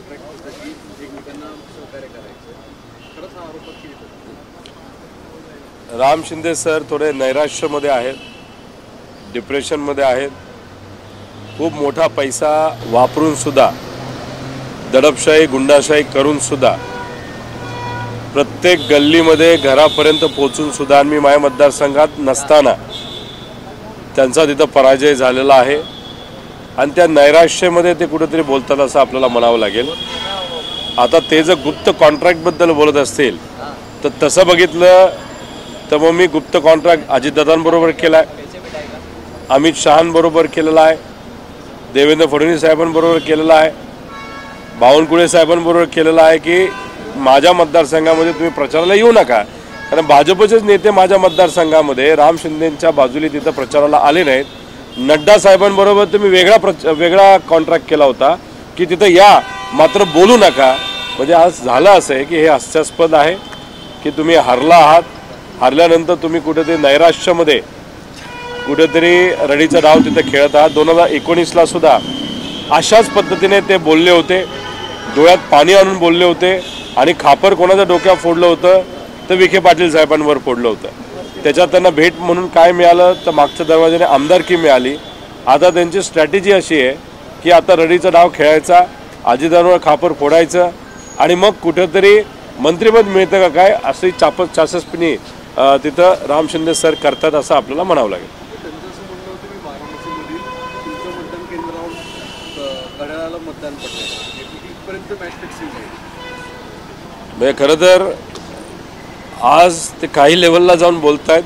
Contract होतं की एकमेकांना सहकार्य करायचं, खरंच हा आरोप केला? राम शिंदे सर थोडे नैराश्यमध्ये आहेत, डिप्रेशनमध्ये आहेत. खूप मोठा पैसा वापरून सुद्धा, दडपशाही गुंडाशाही करून सुद्धा, प्रत्येक गल्लीमध्ये घरापर्यंत पोहोचून सुद्धा मी माझ्या मतदारसंघात नसताना त्यांचा तिथं पराजय झालेला आहे. आणि त्या नैराश्यामध्ये ते कुठेतरी बोलतात असं आपल्याला म्हणावं लागेल. आता ते जर गुप्त कॉन्ट्रॅक्टबद्दल बोलत असतील तर तसं बघितलं तर मग मी गुप्त कॉन्ट्रॅक्ट अजितदादांबरोबर केला आहे, अमित शहांबरोबर केलेला आहे, देवेंद्र फडणवीस साहेबांबरोबर केलेला आहे, बावनकुळे साहेबांबरोबर केलेला आहे की माझ्या मतदारसंघामध्ये तुम्ही प्रचाराला येऊ नका. कारण भाजपचेच नेते माझ्या मतदारसंघामध्ये राम शिंदेंच्या बाजूला तिथं प्रचाराला आले नाहीत. नड्डा साहेबांबरोबर तुम्ही वेगळा कॉन्ट्रॅक्ट केला होता की तिथं या मात्र बोलू नका. म्हणजे आज झालं असं आहे की हे हास्यास्पद आहे की तुम्ही हरला आहात. हरल्यानंतर तुम्ही कुठेतरी नैराश्यामध्ये कुठेतरी रडीचा डाव तिथं खेळत आहात. 2019ला सुद्धा अशाच पद्धतीने ते बोलले होते, डोळ्यात पाणी आणून बोलले होते. आणि खापर कोणाच्या डोक्यावर फोडलं होतं तर विखे पाटील साहेबांवर फोडलं होतं. त्याच्यात त्यांना भेट म्हणून काय मिळालं तर मागच्या दरवाजाने आमदारकी मिळाली. आता त्यांची स्ट्रॅटेजी अशी आहे की आता रडीचा डाव खेळायचा, अजितदादांवर खापर फोडायचं आणि मग कुठेतरी मंत्रिपद मिळतं का काय अशी चासपणी तिथं राम शिंदे सर करतात असं आपल्याला म्हणावं लागेल. त्यांचं असं म्हणणं होतं की बारामतीमधील तुमचं मतदान केंद्रावर घड्याळाला मतदान पडलं, इथपर्यंत मॅच फिक्सिंग आहे. म्हणजे खरं तर आज ते काही लेवलला जाऊन बोलत आहेत.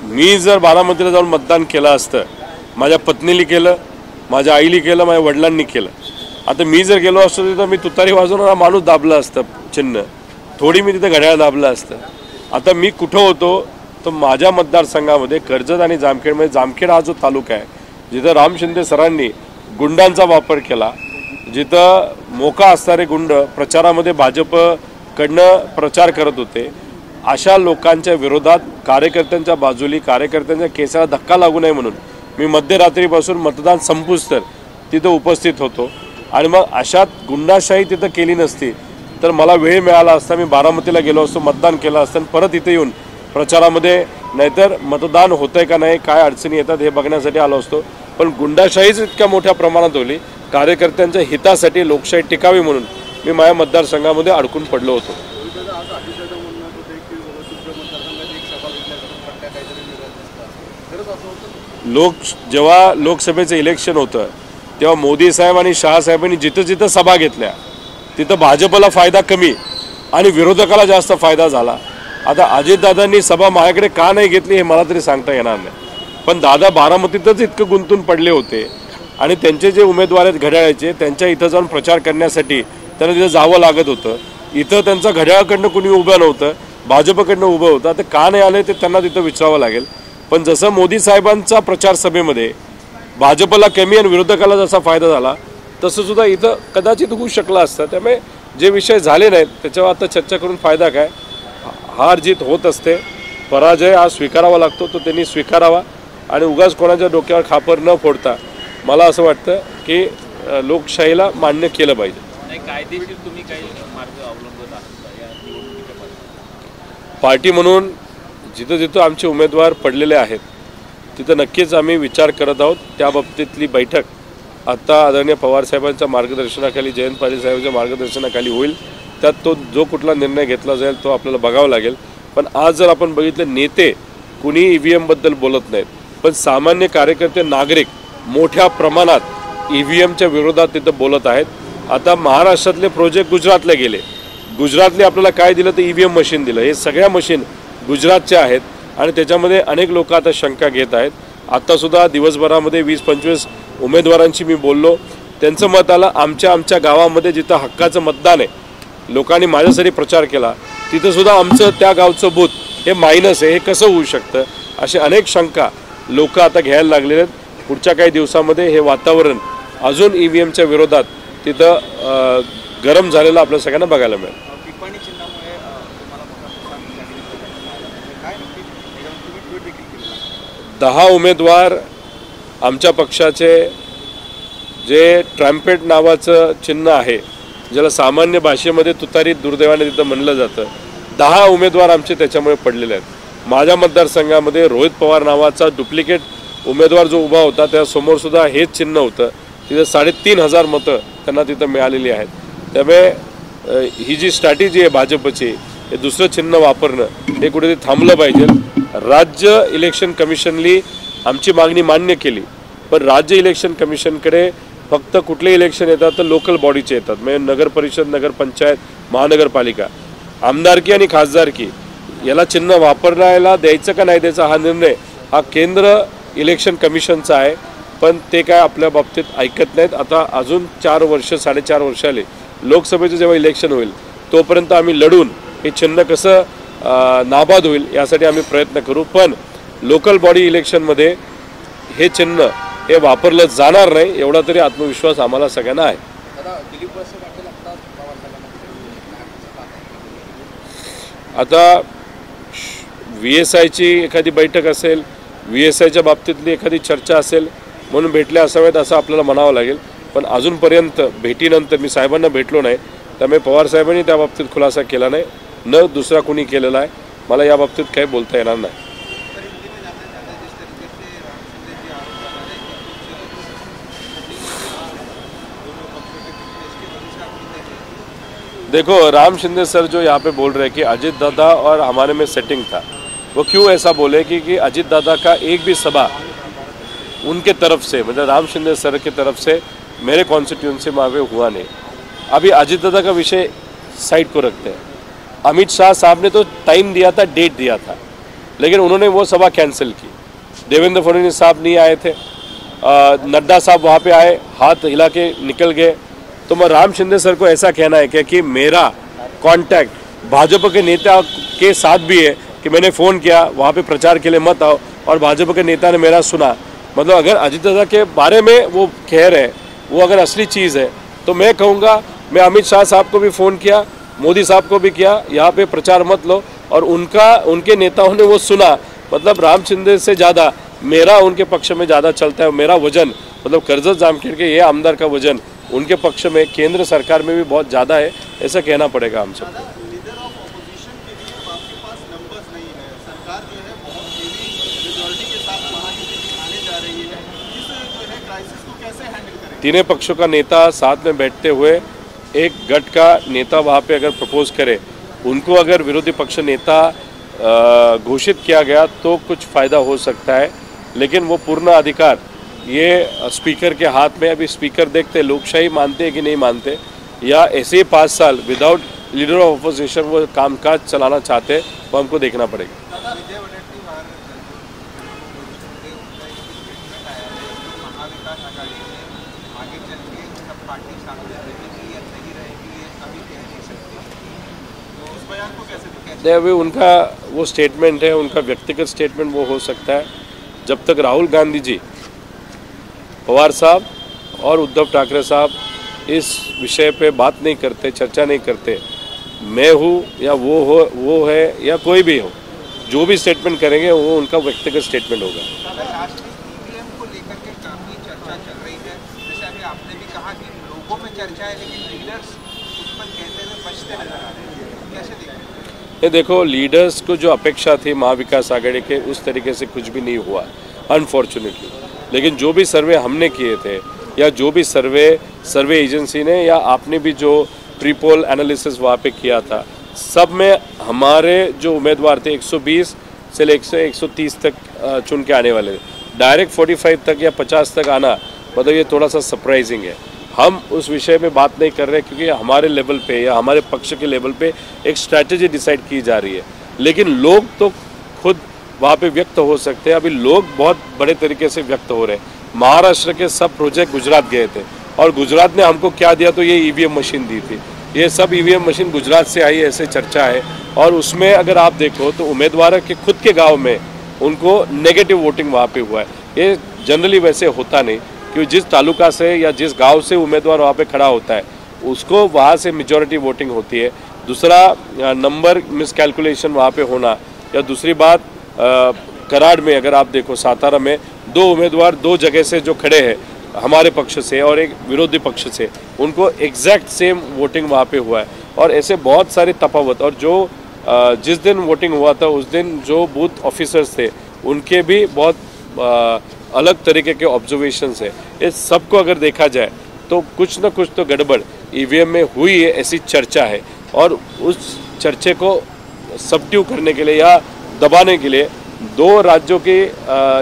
मी जर बारामतीला जाऊन मतदान केलं असतं, माझ्या पत्नीला केलं, माझ्या आईला केलं, माझ्या वडिलांनी केलं. आता मी जर गेलो असतो तिथं मी तुतारी वाजवणारा माणूस दाबलं असतं चिन्ह, थोडी मी तिथं घड्याळ दाबलं असतं. आता मी कुठं होतो तर माझ्या मतदारसंघामध्ये कर्जत आणि जामखेडमध्ये, जामखेड हा जो तालुका आहे जिथं राम शिंदे सरांनी गुंडांचा वापर केला, जिथं मोका असणारे गुंड प्रचारामध्ये भाजपकडनं प्रचार करत होते, अशा लोकांच्या विरोधात कार्यकर्त्यांच्या बाजूली, कार्यकर्त्यांच्या केसाला धक्का लागू नये म्हणून मी मध्यरात्रीपासून मतदान संपूस तर तिथं उपस्थित होतो. आणि मग अशात गुंडाशाही तिथं केली नसती तर मला वेळ मिळाला असता, मी बारामतीला गेलो असतो, मतदान केलं असतं आणि परत इथं येऊन प्रचारामध्ये नाहीतर मतदान होतंय का नाही, काय अडचणी येतात हे बघण्यासाठी आलो असतो. पण गुंडाशाहीच इतक्या मोठ्या प्रमाणात होली, कार्यकर्त्यांच्या हितासाठी लोकशाही टिकावी म्हणून मी माझ्या मतदारसंघामध्ये अडकून पडलो होतो. जेव्हा लोकसभेचं इलेक्शन होतं तेव्हा मोदी साहेब आणि शहा साहेबांनी जिथं जिथं सभा घेतल्या तिथं भाजपला फायदा कमी आणि विरोधकाला जास्त फायदा झाला. आता अजितदादांनी सभा माझ्याकडे का नाही घेतली हे मला तरी सांगता येणार नाही. पण दादा बारामतीतच इतकं गुंतून पडले होते आणि त्यांचे जे उमेदवार आहेत घड्याळाचे, त्यांच्या इथं जाऊन प्रचार करण्यासाठी त्यांना तिथं जावं लागत होतं. इथं त्यांचा घड्याळाकडनं कुणी उभं नव्हतं, भाजपकडनं उभं होतं. आता का नाही आले ते त्यांना तिथं विचारावं लागेल. पण जसं मोदी साहेबांचा प्रचार सभेमध्ये भाजपला कमी आणि विरोधकाला जसा फायदा झाला तसं सुद्धा इथं कदाचित होऊ शकला असतं. त्यामुळे जे विषय झाले नाहीत त्याच्यावर आता चर्चा करून फायदा काय. हार जीत होत असते, पराजय हा स्वीकारावा लागतो, तो त्यांनी स्वीकारावा आणि उगाच कोणाच्या डोक्यावर खापर न फोडता मला असं वाटतं की लोकशाहीला मान्य केलं पाहिजे. कायदेशीर तुम्ही काही मार्ग अवलंबत आहात या निवडणुकीच्या पार्टी म्हणून जिथं जिथं आमचे उमेदवार पडलेले आहेत तिथं नक्कीच आम्ही विचार करत आहोत. त्या बाबतीतली बैठक आत्ता आदरणीय पवारसाहेबांच्या मार्गदर्शनाखाली, जयंत पाटील साहेबांच्या मार्गदर्शनाखाली होईल. त्यात तो जो कुठला निर्णय घेतला जाईल तो आपल्याला बघावा लागेल. पण आज जर आपण बघितलं, नेते कुणी EVM-बद्दल बोलत नाहीत, पण सामान्य कार्यकर्ते, नागरिक मोठ्या प्रमाणात EVM-च्या विरोधात तिथं बोलत आहेत. आता महाराष्ट्रातले प्रोजेक्ट गुजरातला गेले, गुजरातले आपल्याला काय दिलं तर EVM मशीन दिलं. हे सगळ्या मशीन गुजरातच्या आहेत आणि त्याच्यामध्ये अनेक लोक आता शंका घेत आहेत. आत्तासुद्धा दिवसभरामध्ये 20-25 उमेदवारांशी मी बोललो. त्यांचं मत आलं, आमच्या गावामध्ये जिथं हक्काचं मतदान आहे, लोकांनी माझ्यासाठी प्रचार केला, तिथंसुद्धा आमचं त्या गावचं बूथ हे मायनस आहे, हे कसं होऊ शकतं. असे अनेक शंका लोक आता घ्यायला लागलेले आहेत. पुढच्या काही दिवसामध्ये हे वातावरण अजून EVM-च्या विरोधात तिथं गरम झालेलं आपल्या सगळ्यांना बघायला मिळेल. 10 उमेदवार आमच्या पक्षाचे जे ट्रम्पेट नावाचं चिन्ह आहे, ज्याला सामान्य भाषेमध्ये तुतारी दुर्दैवाने तिथं म्हणलं जातं, 10 उमेदवार आमचे त्याच्यामुळे पडलेले आहेत. माझ्या मतदारसंघामध्ये रोहित पवार नावाचा डुप्लिकेट उमेदवार जो उभा होता त्यासमोर सुद्धा हेच चिन्ह होतं. तिथे 3,500 मतं त्यांना तिथं मिळालेली आहेत. त्यामुळे ही जी स्ट्रॅटेजी आहे भाजपची, हे दुसरं चिन्ह वापरणं हे कुठेतरी थांबलं पाहिजे. राज्य इलेक्शन कमिशननी आमची मागणी मान्य केली, पण राज्य इलेक्शन कमिशनकडे फक्त कुठले इलेक्शन येतात तर लोकल बॉडीचे येतात, म्हणजे नगर परिषद, नगरपंचायत, महानगरपालिका, आमदारकी आणि खासदारकी याला चिन्ह वापरायला द्यायचं का नाही द्यायचं हा निर्णय हा केंद्र इलेक्शन कमिशनचा आहे. पण ते काय आपल्या बाबतीत ऐकत नाहीत. आता अजून 4 वर्ष 4.5 वर्ष आले, लोकसभेचं जेव्हा इलेक्शन होईल तोपर्यंत आम्ही लढून हे चिन्ह कसं नाबाद होईल यासाठी आम्ही प्रयत्न करू. पण लोकल बॉडी इलेक्शनमध्ये हे चिन्ह हे वापरलं जाणार नाही एवढा तरी आत्मविश्वास आम्हाला सगळ्यांना आहे. आता VSIची एखादी बैठक असेल, VSIच्या बाबतीतली एखादी चर्चा असेल म्हणून भेटल्या असाव्यात असं आपल्याला म्हणावं लागेल. पण अजूनपर्यंत भेटीनंतर मी साहेबांना भेटलो नाही, त्यामुळे पवार साहेबांनी त्या बाबतीत खुलासा केला नाही, न दुसरा कोणी केलेला आहे. मला या बाबतीत काही बोलता येणार नाही. देखो, राम शिंदे सर जो यहाँ पे बोल रहे हैं कि अजीत दादा और हमारे में सेटिंग था, वो क्यों ऐसा बोले कि अजीत दादा का एक भी सभा उनके तरफ से, मतलब राम शिंदे सर की तरफ से मेरे कॉन्स्टिट्यूंसी में हुआ नहीं. अभी अजीत दादा का विषय साइड को रखते हैं. अमित शाह साहब ने तो टाइम दिया था, डेट दिया था, लेकिन उन्होंने वो सभा कैंसिल की. देवेंद्र फडणवीस साहब नहीं आए थे, नड्डा साहब वहाँ पे आए, हाथ हिला के निकल गए. तो मैं राम शिंदे सर को ऐसा कहना है कि मेरा कांटेक्ट भाजपा के नेता के साथ भी है कि मैंने फ़ोन किया वहाँ पे प्रचार के लिए मत आओ, और भाजपा के नेता ने मेरा सुना. मतलब अगर अजीत दादा के बारे में वो कह रहे हैं वो अगर असली चीज़ है तो मैं कहूँगा, मैं अमित शाह साहब को भी फ़ोन किया, मोदी साहब को भी किया, यहाँ पे प्रचार मत लो, और उनके नेताओं ने वो सुना. मतलब राम शिंदे से ज़्यादा मेरा उनके पक्ष में ज़्यादा चलता है. मेरा वजन, मतलब कर्जत जामखेड़ के ये आमदार का वजन उनके पक्ष में केंद्र सरकार में भी बहुत ज़्यादा है, ऐसा कहना पड़ेगा हम सब. तीनों पक्षों का नेता साथ में बैठते हुए एक गठ का नेता वहाँ पे अगर प्रपोज करे, उनको अगर विरोधी पक्ष नेता घोषित किया गया तो कुछ फ़ायदा हो सकता है, लेकिन वो पूर्ण अधिकार ये स्पीकर के हाथ में. अभी स्पीकर देखते लोकशाही मानते हैं कि नहीं मानते, या ऐसे ही 5 साल विदाउट लीडर ऑफ अपोजिशन वो कामकाज चलाना चाहते हैं, वो हमको देखना पड़ेगा. अभी उनका वो स्टेटमेंट है, उनका व्यक्तिगत स्टेटमेंट वो हो सकता है. जब तक राहुल गांधी जी, पवार साहब और उद्धव ठाकरे साहब इस विषय पे बात नहीं करते, चर्चा नहीं करते, मैं हूँ या वो है या कोई भी हो, जो भी स्टेटमेंट करेंगे वो उनका व्यक्तिगत स्टेटमेंट होगा. ईवीएम को लेकर के काफी चर्चा चल रही है, जैसे अभी आपने भी कहा कि लोगों में चर्चा है लेकिन लीडर्स उस पर कहते हुए बचते नजर आ रहे हैं, कैसे देखते हैं? ये देखो, लीडर्स को जो अपेक्षा थी महाविकास आघाड़ी के, उस तरीके से कुछ भी नहीं हुआ अनफॉर्चुनेटली. लेकिन जो भी सर्वे हमने किए थे, या जो भी सर्वे एजेंसी ने, या आपने भी जो प्री पोल एनालिसिस वहाँ पे किया था, सब में हमारे जो उम्मीदवार थे 120 से लेकर 130 तक चुन के आने वाले थे. डायरेक्ट 45 तक या 50 तक आना, मतलब ये थोड़ा सा सरप्राइजिंग है. हम उस विषय में बात नहीं कर रहे क्योंकि हमारे लेवल पे या हमारे पक्ष के लेवल पे एक स्ट्रैटेजी डिसाइड की जा रही है. लेकिन लोग तो खुद वहाँ पे व्यक्त हो सकते हैं. अभी लोग बहुत बड़े तरीके से व्यक्त हो रहे हैं. महाराष्ट्र के सब प्रोजेक्ट गुजरात गए थे, और गुजरात ने हमको क्या दिया, तो ये ईवीएम मशीन दी थी. ये सब ईवीएम मशीन गुजरात से आई, ऐसे चर्चा है. और उसमें अगर आप देखो तो उम्मीदवार के खुद के गाँव में उनको नेगेटिव वोटिंग वहाँ पे हुआ है. ये जनरली वैसे होता नहीं, क्योंकि जिस तालुका से या जिस गांव से उम्मीदवार वहाँ पे खड़ा होता है उसको वहाँ से मेजॉरिटी वोटिंग होती है. दूसरा नंबर मिसकैलकुलेशन वहाँ पे होना, या दूसरी बात कराड़ में अगर आप देखो, सातारा में 2 उम्मीदवार 2 जगह से जो खड़े हैं हमारे पक्ष से और एक विरोधी पक्ष से, उनको एग्जैक्ट सेम वोटिंग वहाँ पे हुआ है। और ऐसे बहुत सारे तफावत, और जो जिस दिन वोटिंग हुआ था उस दिन जो बूथ ऑफिसर्स थे उनके भी बहुत अलग तरीके के ऑब्जर्वेशंस है। इस सब को अगर देखा जाए तो कुछ न कुछ तो गड़बड़ ईवीएम में हुई है, ऐसी चर्चा है। और उस चर्चे को सबड्यू करने के लिए या दबाने के लिए दो राज्यों के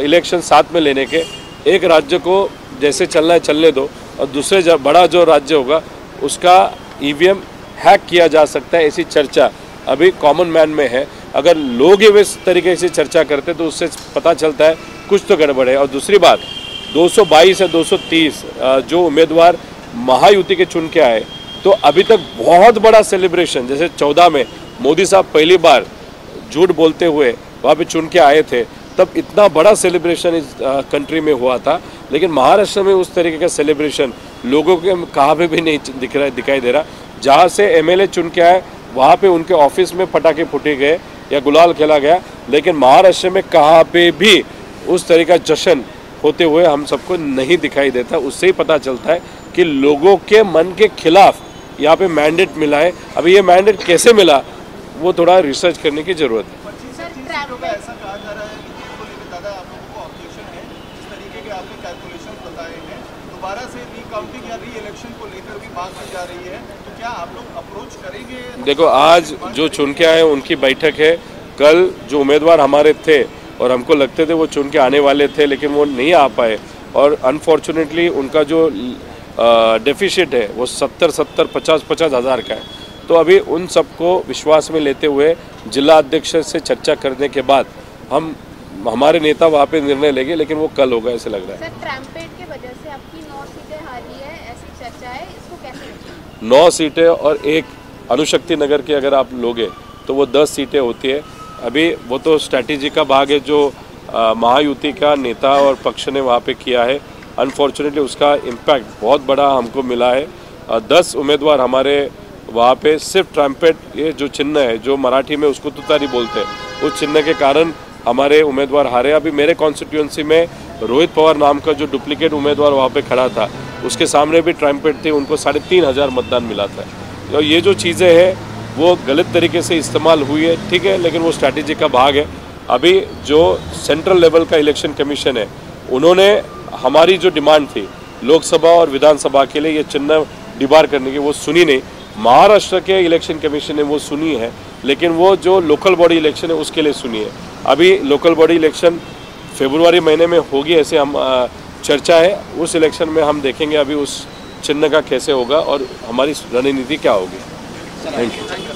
इलेक्शन साथ में लेने के, एक राज्य को जैसे चलना है चलने दो, और दूसरे बड़ा जो राज्य होगा उसका ईवीएम हैक किया जा सकता है, ऐसी चर्चा अभी कॉमन मैन में है। अगर लोग ही इस तरीके से चर्चा करते तो उससे पता चलता है कुछ तो गड़बड़ है। और दूसरी बात, 222 या 230 जो उम्मीदवार महायुति के चुन के आए, तो अभी तक बहुत बड़ा सेलिब्रेशन, जैसे 14 में मोदी साहब पहली बार झूठ बोलते हुए वहाँ पे चुन के आए थे, तब इतना बड़ा सेलिब्रेशन इस कंट्री में हुआ था। लेकिन महाराष्ट्र में उस तरीके का सेलिब्रेशन लोगों के कहाँ पे भी नहीं दिखाई दे रहा। जहाँ से एमएलए चुन के आए वहाँ पे उनके ऑफिस में पटाखे फूटे गए या गुलाल खेला गया, लेकिन महाराष्ट्र में कहाँ पे भी उस तरीका जश्न होते हुए हम सबको नहीं दिखाई देता। उससे ही पता चलता है कि लोगों के मन के खिलाफ यहाँ पे मैंडेट मिला है। अभी ये मैंडेट कैसे मिला वो थोड़ा रिसर्च करने की जरूरत है। ऐसा कहा जा रहा है कि इसको लेकर दादा आप लोगों को ऑब्जेक्शन है, जिस तरीके के आपने कैलकुलेशन बताए हैं, दोबारा से रीकाउंटिंग या री इलेक्शन को लेकर भी बात की जा रही है, तो क्या आप लोग अप्रोच करेंगे? देखो, आज जो चुन के आए उनकी बैठक है। कल जो उम्मीदवार हमारे थे और हमको लगते थे वो चुन के आने वाले थे लेकिन वो नहीं आ पाए, और अनफॉर्चुनेटली उनका जो डेफिसिट है वो 50 हज़ार का है। तो अभी उन सबको विश्वास में लेते हुए जिला अध्यक्ष से चर्चा करने के बाद हम हमारे नेता वहाँ पे निर्णय लेंगे, लेकिन वो कल होगा ऐसे लग रहा है। सर, ट्रम्पेट की वजह से आपकी 9 सीटें हारी है, ऐसी चर्चा है, इसको कैसे? 9 सीटें और एक अनुशक्ति नगर की अगर आप लोगे तो वो 10 सीटें होती है। अभी वो तो स्ट्रैटेजी का भाग है जो महायुति का नेता और पक्ष ने वहाँ पे किया है। अनफॉर्चुनेटली उसका इम्पैक्ट बहुत बड़ा हमको मिला है। 10 उम्मीदवार हमारे वहाँ पे सिर्फ ट्रम्पेट, ये जो चिन्ह है जो मराठी में उसको तुतारी बोलते हैं, उस चिन्ह के कारण हमारे उम्मीदवार हारे। अभी मेरे कॉन्स्टिट्यूंसी में रोहित पवार नाम का जो डुप्लीकेट उम्मीदवार वहाँ पे खड़ा था उसके सामने भी ट्रम्पेट थे, उनको 3,500 मतदान मिला था। तो ये जो चीज़ें हैं वो गलत तरीके से इस्तेमाल हुई है, ठीक है, लेकिन वो स्ट्रैटेजी का भाग है। अभी जो सेंट्रल लेवल का इलेक्शन कमीशन है उन्होंने हमारी जो डिमांड थी लोकसभा और विधानसभा के लिए ये चिन्ह डिबार करने की, वो सुनी नहीं। महाराष्ट्र के इलेक्शन कमीशन ने वो सुनी है, लेकिन वो जो लोकल बॉडी इलेक्शन है उसके लिए सुनी है। अभी लोकल बॉडी इलेक्शन फरवरी महीने में होगी ऐसे हम चर्चा है। उस इलेक्शन में हम देखेंगे अभी उस चिन्ह का कैसे होगा और हमारी रणनीति क्या होगी। Thank you.